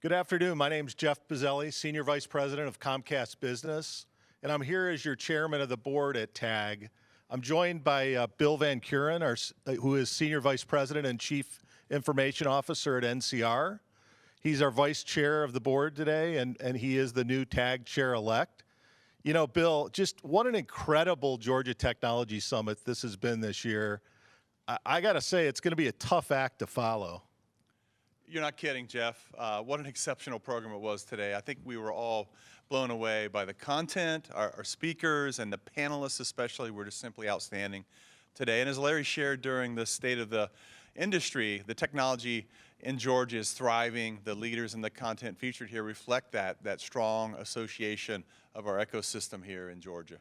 Good afternoon. My name is Jeff Bizzelli, Senior Vice President of Comcast Business, and I'm here as your Chairman of the Board at TAG. I'm joined by Bill Van Kuren, who is Senior Vice President and Chief Information Officer at NCR. He's our Vice Chair of the Board today, and he is the new TAG Chair-elect. You know, Bill, just what an incredible Georgia Technology Summit this has been this year. I got to say, it's going to be a tough act to follow. You're not kidding, Jeff. What an exceptional program it was today. I think we were all blown away by the content, our speakers, and the panelists especially were just simply outstanding today. And as Larry shared during the State of the Industry, the technology in Georgia is thriving. The leaders and the content featured here reflect that strong association of our ecosystem here in Georgia.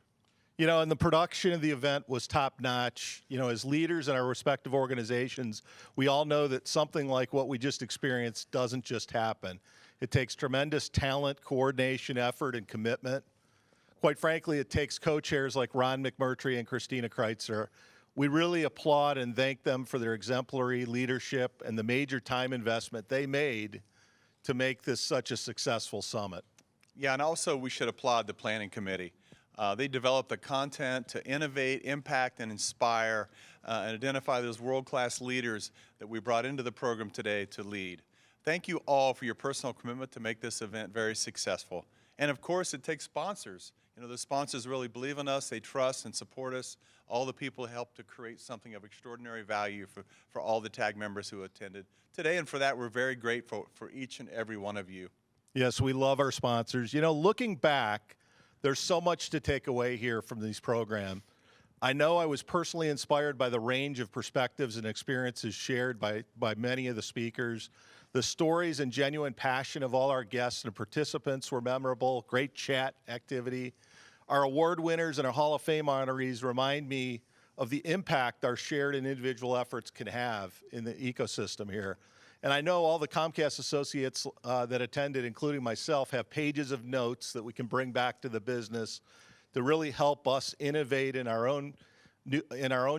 You know, and the production of the event was top-notch. You know, as leaders in our respective organizations, we all know that something like what we just experienced doesn't just happen. It takes tremendous talent, coordination, effort, and commitment. Quite frankly, it takes co-chairs like Ron McMurtry and Christina Kreitzer. We really applaud and thank them for their exemplary leadership and the major time investment they made to make this such a successful summit. Yeah, and also we should applaud the planning committee. They developed the content to innovate, impact, and inspire, and identify those world-class leaders that we brought into the program today to lead. Thank you all for your personal commitment to make this event very successful. And of course, it takes sponsors. You know, the sponsors really believe in us, they trust and support us. All the people help to create something of extraordinary value for all the TAG members who attended today, and for that, we're very grateful for each and every one of you. Yes, we love our sponsors. You know, looking back, there's so much to take away here from these programs. I know I was personally inspired by the range of perspectives and experiences shared by many of the speakers. The stories and genuine passion of all our guests and participants were memorable. Great chat activity. Our award winners and our Hall of Fame honorees remind me of the impact our shared and individual efforts can have in the ecosystem here. And I know all the Comcast associates that attended, including myself, have pages of notes that we can bring back to the business to really help us innovate in our own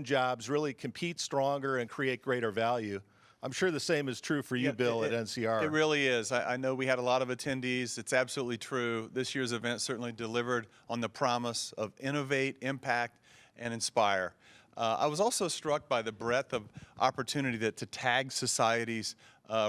jobs, really compete stronger and create greater value. I'm sure the same is true for you, Bill, at NCR. It really is. I know we had a lot of attendees. It's absolutely true. This year's event certainly delivered on the promise of innovate, impact, and inspire. I was also struck by the breadth of opportunity that the TAG societies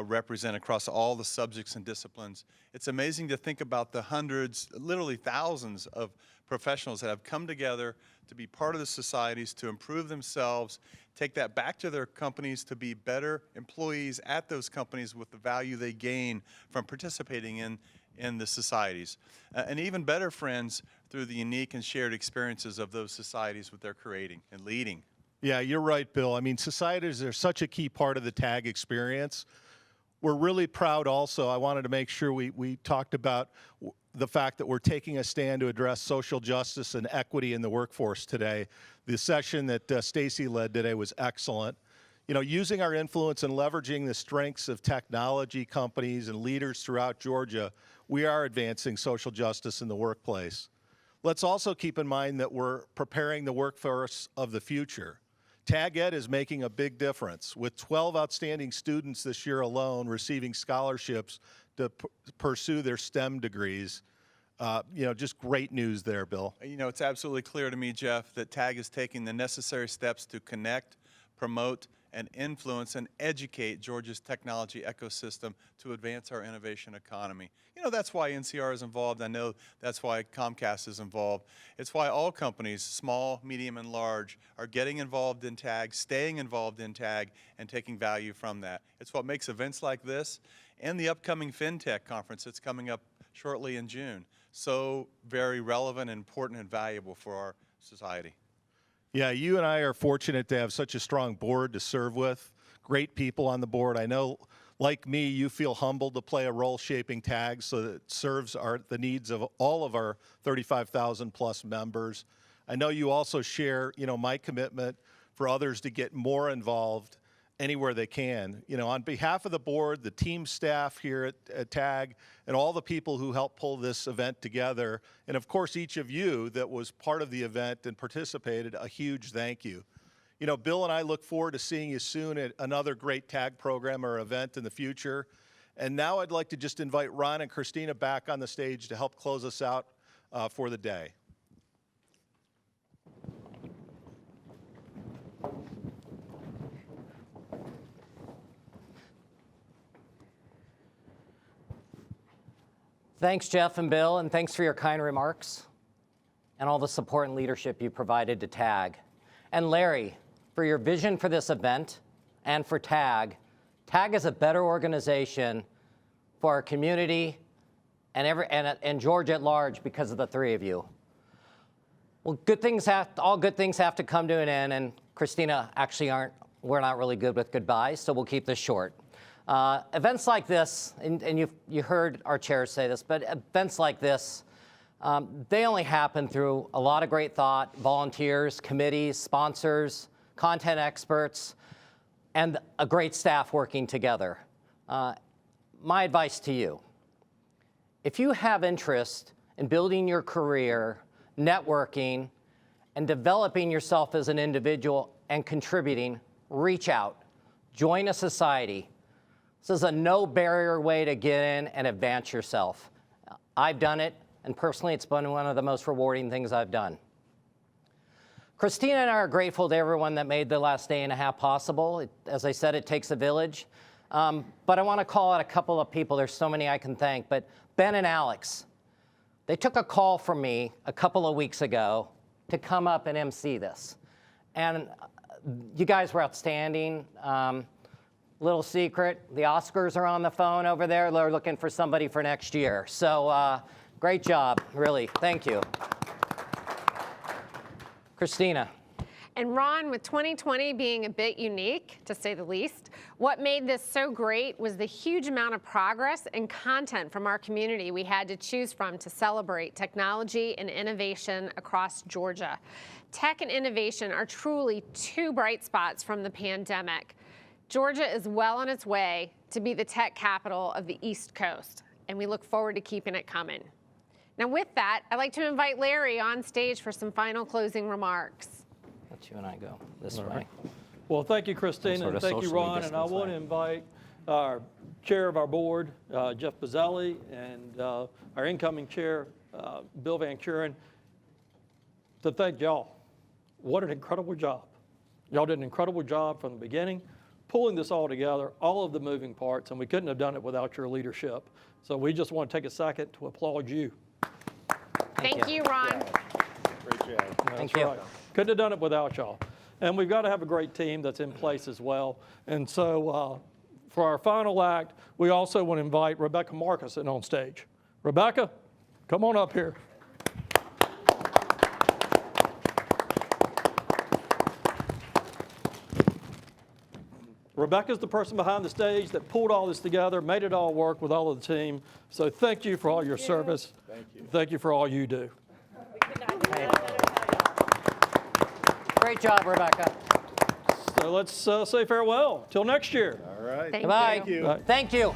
represent across all the subjects and disciplines. It's amazing to think about the hundreds, literally thousands of professionals that have come together to be part of the societies, to improve themselves, take that back to their companies to be better employees at those companies with the value they gain from participating in the societies. And even better friends through the unique and shared experiences of those societies that they're creating and leading. Yeah, you're right, Bill. I mean, societies are such a key part of the TAG experience. We're really proud also. I wanted to make sure we talked about the fact that we're taking a stand to address social justice and equity in the workforce today. The session that Stacy led today was excellent. You know, using our influence and leveraging the strengths of technology companies and leaders throughout Georgia, we are advancing social justice in the workplace. Let's also keep in mind that we're preparing the workforce of the future. TAG Ed is making a big difference, with 12 outstanding students this year alone receiving scholarships to pursue their STEM degrees. You know, just great news there, Bill. You know, it's absolutely clear to me, Jeff, that TAG is taking the necessary steps to connect, promote, and influence and educate Georgia's technology ecosystem to advance our innovation economy. You know, that's why NCR is involved. I know that's why Comcast is involved. It's why all companies, small, medium, and large, are getting involved in TAG, staying involved in TAG, and taking value from that. It's what makes events like this and the upcoming FinTech conference that's coming up shortly in June so very relevant, important, and valuable for our society. Yeah, you and I are fortunate to have such a strong board to serve with. Great people on the board. I know, like me, you feel humbled to play a role shaping TAG so that it serves the needs of all of our 35,000 plus members. I know you also share, you know, my commitment for others to get more involved anywhere they can. You know, on behalf of the board, the team staff here at TAG, and all the people who helped pull this event together, and of course each of you that was part of the event and participated, a huge thank you. You know, Bill and I look forward to seeing you soon at another great TAG program or event in the future. And now I'd like to just invite Ron and Christina back on the stage to help close us out for the day. Thanks, Jeff and Bill, and thanks for your kind remarks and all the support and leadership you provided to TAG. And Larry, for your vision for this event and for TAG. TAG is a better organization for our community and Georgia at large because of the three of you. Well, all good things have to come to an end, and Christina, actually we're not really good with goodbyes, so we'll keep this short. Events like this, and you heard our chairs say this, but events like this, they only happen through a lot of great thought, volunteers, committees, sponsors, content experts, and a great staff working together. My advice to you, if you have interest in building your career, networking, and developing yourself as an individual and contributing, reach out, join a society. This is a no-barrier way to get in and advance yourself. I've done it, and personally, it's been one of the most rewarding things I've done. Christina and I are grateful to everyone that made the last day and a half possible. As I said, it takes a village. But I want to call out a couple of people. There's so many I can thank. But Ben and Alex, they took a call from me a couple of weeks ago to come up and MC this. And you guys were outstanding. Little secret, the Oscars are on the phone over there. They're looking for somebody for next year. So great job, really. Thank you. Christina. And Ron, with 2020 being a bit unique, to say the least, what made this so great was the huge amount of progress and content from our community we had to choose from to celebrate technology and innovation across Georgia. Tech and innovation are truly two bright spots from the pandemic. Georgia is well on its way to be the tech capital of the East Coast, and we look forward to keeping it coming. Now with that, I'd like to invite Larry on stage for some final closing remarks. Let you and I go this way. Right. Well, thank you, Christina, and thank you, Ron. And I want to invite our chair of our board, Jeff Bazzelli, and our incoming chair, Bill Van Kuren, to thank y'all. What an incredible job. Y'all did an incredible job from the beginning, pulling this all together, all of the moving parts, and we couldn't have done it without your leadership. So we just want to take a second to applaud you. Thank you, Ron. Great job. Thank you. Right. Couldn't have done it without y'all. And we've got to have a great team that's in place as well. And so for our final act, we also want to invite Rebecca Marcuson on stage. Rebecca, come on up here. Rebecca's the person behind the stage that pulled all this together, made it all work with all of the team. So thank you for all your service. Thank you. Thank you for all you do. Great job, Rebecca. So let's say farewell. Till next year. All right. Thank Goodbye. you. Thank you. Thank you.